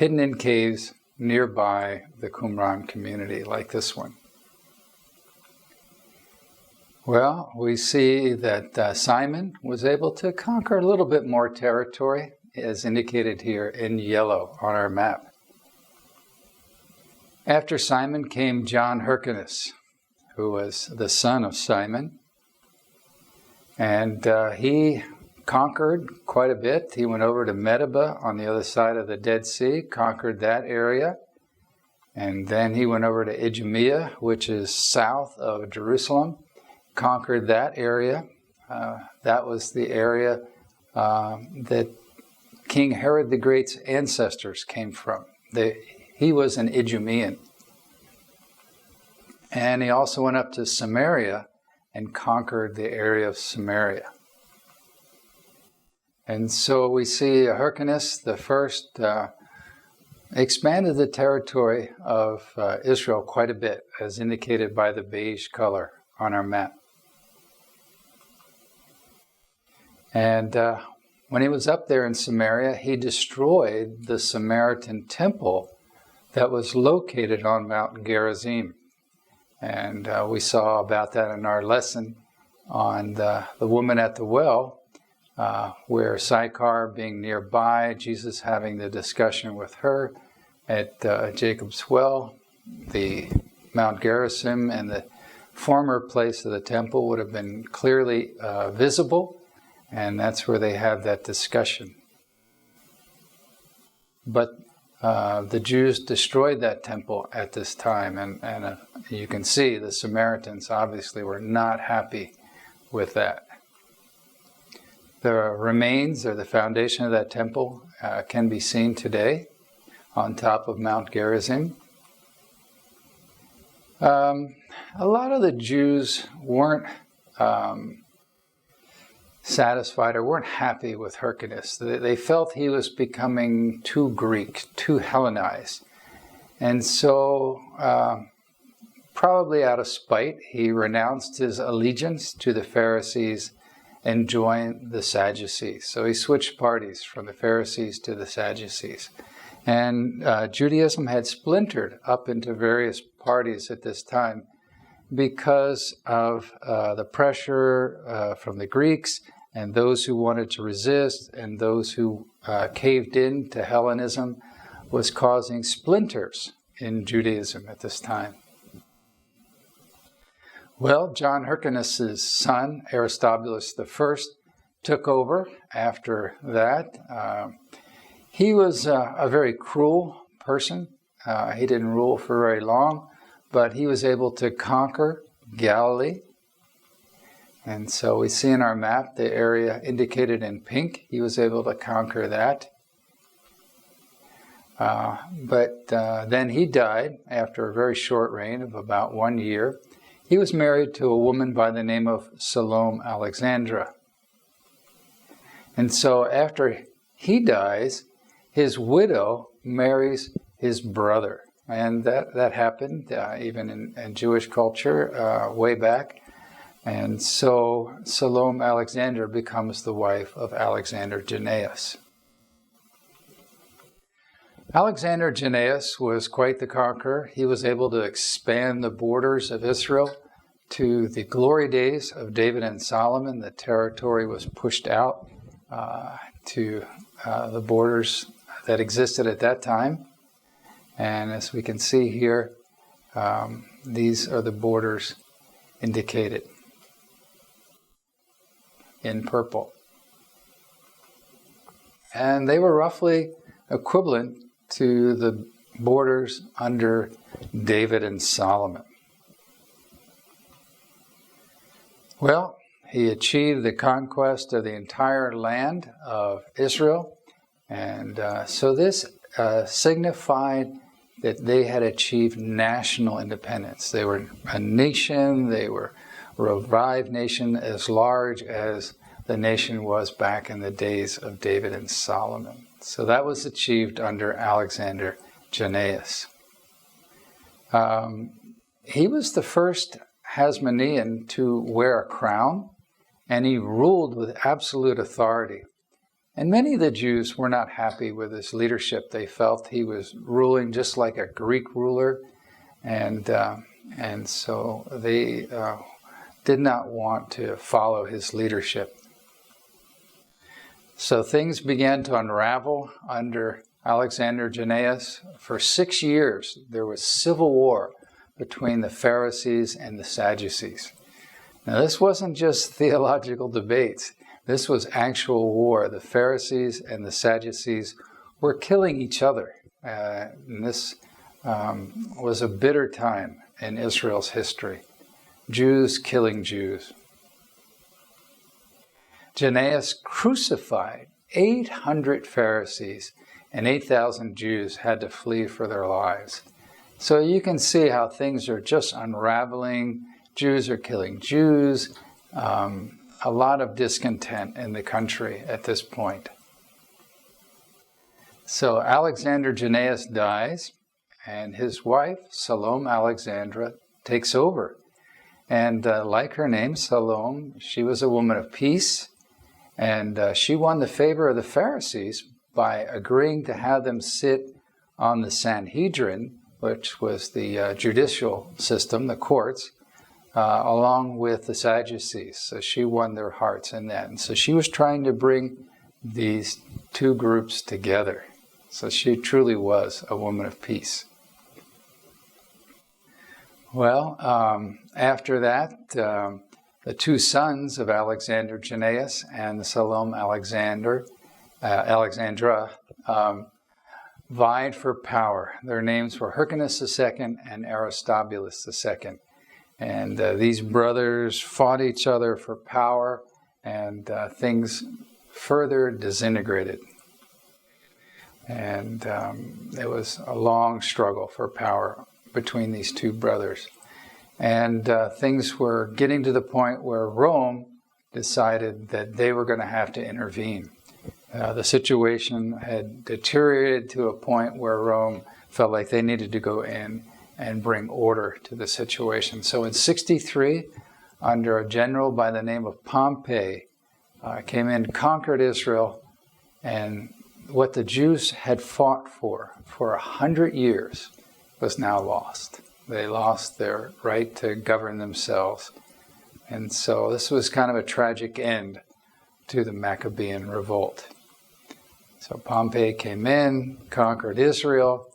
hidden in caves nearby the Qumran community, like this one. Well, we see that Simon was able to conquer a little bit more territory, as indicated here in yellow on our map. After Simon came John Hyrcanus, who was the son of Simon. And he conquered quite a bit. He went over to Medeba on the other side of the Dead Sea, conquered that area. And then he went over to Idumea, which is south of Jerusalem, conquered that area. That was the area that King Herod the Great's ancestors came from. He was an Idumean. And he also went up to Samaria and conquered the area of Samaria. And so we see Hyrcanus the first expanded the territory of Israel quite a bit, as indicated by the beige color on our map. And when he was up there in Samaria, he destroyed the Samaritan temple that was located on Mount Gerizim. And we saw about that in our lesson on the woman at the well, where Sychar being nearby, Jesus having the discussion with her at Jacob's well, the Mount Gerizim and the former place of the temple would have been clearly visible, and that's where they had that discussion. But the Jews destroyed that temple at this time, and you can see the Samaritans obviously were not happy with that. The remains or the foundation of that temple can be seen today on top of Mount Gerizim. A lot of the Jews weren't satisfied or weren't happy with Hyrcanus. They felt he was becoming too Greek, too Hellenized. And so, probably out of spite, he renounced his allegiance to the Pharisees and joined the Sadducees. So he switched parties from the Pharisees to the Sadducees. And Judaism had splintered up into various parties at this time because of the pressure from the Greeks and those who wanted to resist and those who caved in to Hellenism was causing splinters in Judaism at this time. Well, John Hyrcanus' son, Aristobulus I, took over after that. He was a very cruel person. He didn't rule for very long, but he was able to conquer Galilee. And so we see in our map the area indicated in pink. He was able to conquer that. But then he died after a very short reign of about 1 year. He was married to a woman by the name of Salome Alexandra. And so after he dies, his widow marries his brother. And that happened even in Jewish culture way back. And so Salome Alexandra becomes the wife of Alexander Jannaeus. Alexander Jannaeus was quite the conqueror. He was able to expand the borders of Israel to the glory days of David and Solomon. The territory was pushed out to the borders that existed at that time. And as we can see here, these are the borders indicated in purple. And they were roughly equivalent to the borders under David and Solomon. Well, he achieved the conquest of the entire land of Israel, and so this signified that they had achieved national independence. They were a nation, they were a revived nation as large as the nation was back in the days of David and Solomon. So that was achieved under Alexander Jannaeus. He was the first Hasmonean to wear a crown, and he ruled with absolute authority. And many of the Jews were not happy with his leadership. They felt he was ruling just like a Greek ruler, and so they did not want to follow his leadership. So things began to unravel under Alexander Jannaeus. For 6 years, there was civil war between the Pharisees and the Sadducees. Now, this wasn't just theological debates. This was actual war. The Pharisees and the Sadducees were killing each other. And this was a bitter time in Israel's history. Jews killing Jews. Jannaeus crucified 800 Pharisees, and 8,000 Jews had to flee for their lives. So you can see how things are just unraveling. Jews are killing Jews. A lot of discontent in the country at this point. So Alexander Jannaeus dies, and his wife, Salome Alexandra, takes over. And like her name, Salome, she was a woman of peace, and she won the favor of the Pharisees by agreeing to have them sit on the Sanhedrin, which was the judicial system, the courts, along with the Sadducees. So she won their hearts in that. And so she was trying to bring these two groups together. So she truly was a woman of peace. Well, after that, the two sons of Alexander Jannaeus and Salome Alexandra vied for power. Their names were Hyrcanus II and Aristobulus II. And these brothers fought each other for power, and things further disintegrated. And it was a long struggle for power between these two brothers. And things were getting to the point where Rome decided that they were going to have to intervene. The situation had deteriorated to a point where Rome felt like they needed to go in and bring order to the situation. So in 63, under a general by the name of Pompey, came in, conquered Israel, and what the Jews had fought for 100 years was now lost. They lost their right to govern themselves. And so this was kind of a tragic end to the Maccabean revolt. So Pompey came in, conquered Israel,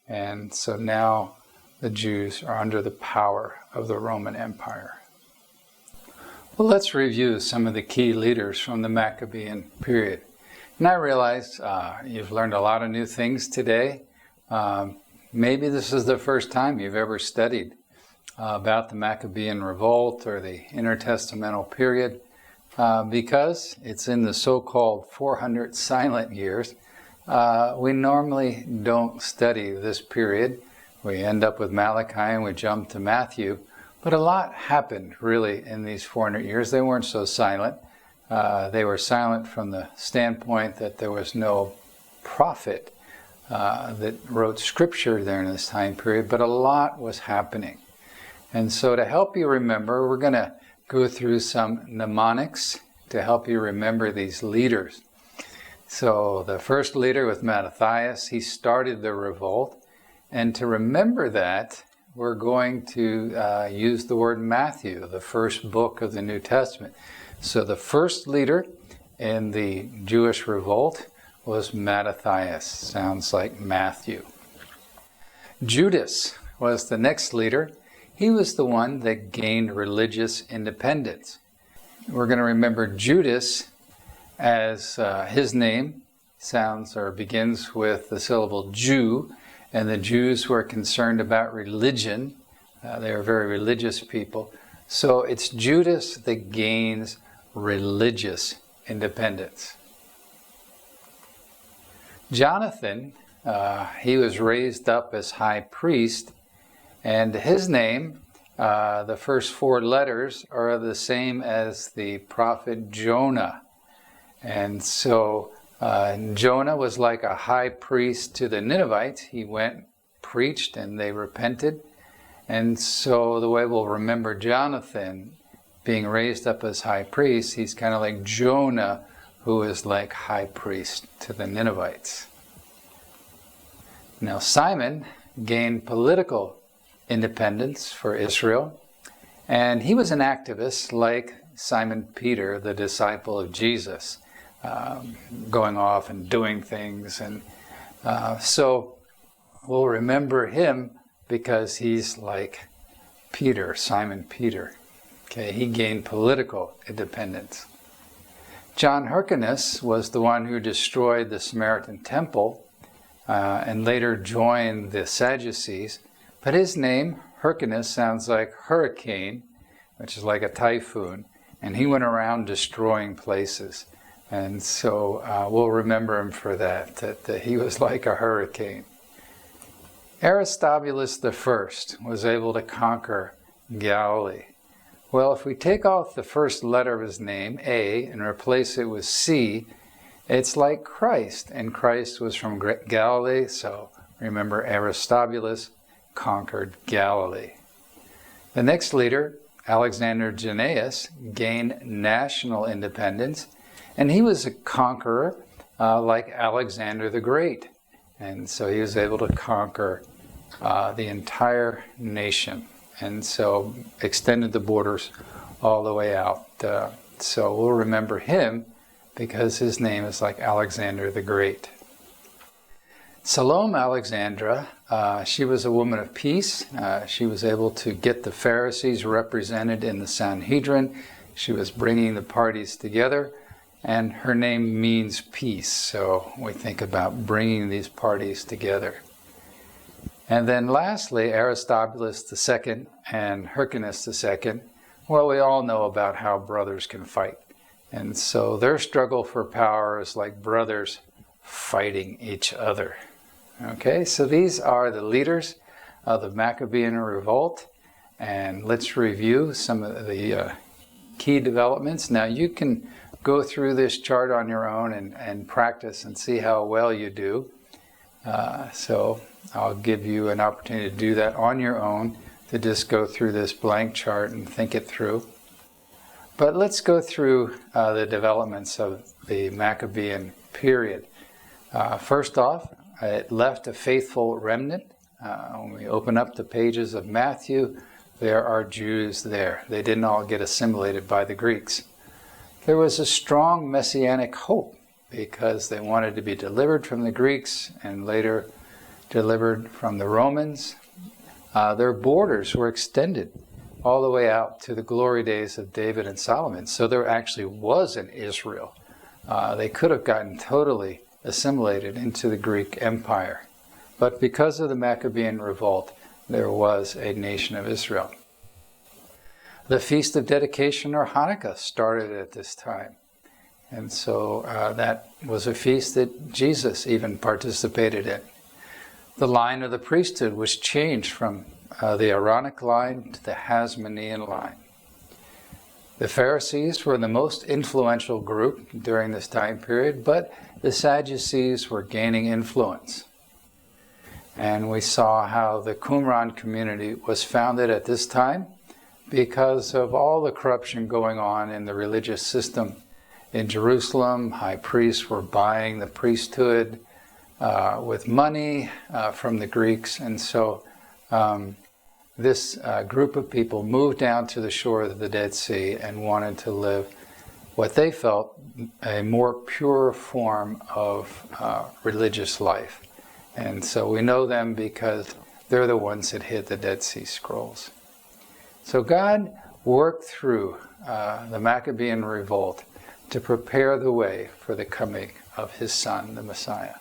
and so now the Jews are under the power of the Roman Empire. Well, let's review some of the key leaders from the Maccabean period. And I realize you've learned a lot of new things today. Maybe this is the first time you've ever studied about the Maccabean revolt or the intertestamental period, because it's in the so-called 400 silent years. We normally don't study this period. We end up with Malachi and we jump to Matthew. But a lot happened really in these 400 years. They weren't so silent. They were silent from the standpoint that there was no prophet that wrote scripture during this time period, but a lot was happening. And so to help you remember, we're going to go through some mnemonics to help you remember these leaders. So the first leader was Mattathias. He started the revolt. And to remember that, we're going to use the word Matthew, the first book of the New Testament. So the first leader in the Jewish revolt was Mattathias. Sounds like Matthew. Judas was the next leader. He was the one that gained religious independence. We're going to remember Judas as his name sounds or begins with the syllable Jew, and the Jews were concerned about religion. They were very religious people. So it's Judas that gains religious independence. Jonathan, he was raised up as high priest, and his name, the first 4 letters, are the same as the prophet Jonah. And so Jonah was like a high priest to the Ninevites. He went, preached, and they repented. And so the way we'll remember Jonathan being raised up as high priest, he's kind of like Jonah, who is like high priest to the Ninevites. Now Simon gained political independence for Israel, and he was an activist like Simon Peter, the disciple of Jesus, going off and doing things. And so we'll remember him because he's like Peter, Simon Peter. Okay, he gained political independence. John Hyrcanus was the one who destroyed the Samaritan temple and later joined the Sadducees. But his name, Hyrcanus, sounds like hurricane, which is like a typhoon. And he went around destroying places. And so we'll remember him for that he was like a hurricane. Aristobulus I was able to conquer Galilee. Well, if we take off the first letter of his name, A, and replace it with C, it's like Christ. And Christ was from Galilee, so remember Aristobulus conquered Galilee. The next leader, Alexander Jannaeus, gained national independence, and he was a conqueror like Alexander the Great. And so he was able to conquer the entire nation, and so extended the borders all the way out. So we'll remember him because his name is like Alexander the Great. Salome Alexandra, she was a woman of peace. She was able to get the Pharisees represented in the Sanhedrin. She was bringing the parties together, and her name means peace. So we think about bringing these parties together. And then lastly, Aristobulus II and Hyrcanus II. Well, we all know about how brothers can fight. And so their struggle for power is like brothers fighting each other. Okay, so these are the leaders of the Maccabean revolt. And let's review some of the key developments. Now you can go through this chart on your own and practice and see how well you do. So I'll give you an opportunity to do that on your own, to just go through this blank chart and think it through. But let's go through the developments of the Maccabean period. First off, it left a faithful remnant. When we open up the pages of Matthew, there are Jews there. They didn't all get assimilated by the Greeks. There was a strong messianic hope because they wanted to be delivered from the Greeks and later delivered from the Romans. Their borders were extended all the way out to the glory days of David and Solomon. So there actually was an Israel. They could have gotten totally assimilated into the Greek Empire. But because of the Maccabean revolt, there was a nation of Israel. The Feast of Dedication, or Hanukkah, started at this time. And so that was a feast that Jesus even participated in. The line of the priesthood was changed from the Aaronic line to the Hasmonean line. The Pharisees were the most influential group during this time period, but the Sadducees were gaining influence. And we saw how the Qumran community was founded at this time because of all the corruption going on in the religious system. In Jerusalem, high priests were buying the priesthood with money from the Greeks. And so this group of people moved down to the shore of the Dead Sea and wanted to live what they felt a more pure form of religious life. And so we know them because they're the ones that hid the Dead Sea Scrolls. So God worked through the Maccabean revolt to prepare the way for the coming of his son, the Messiah.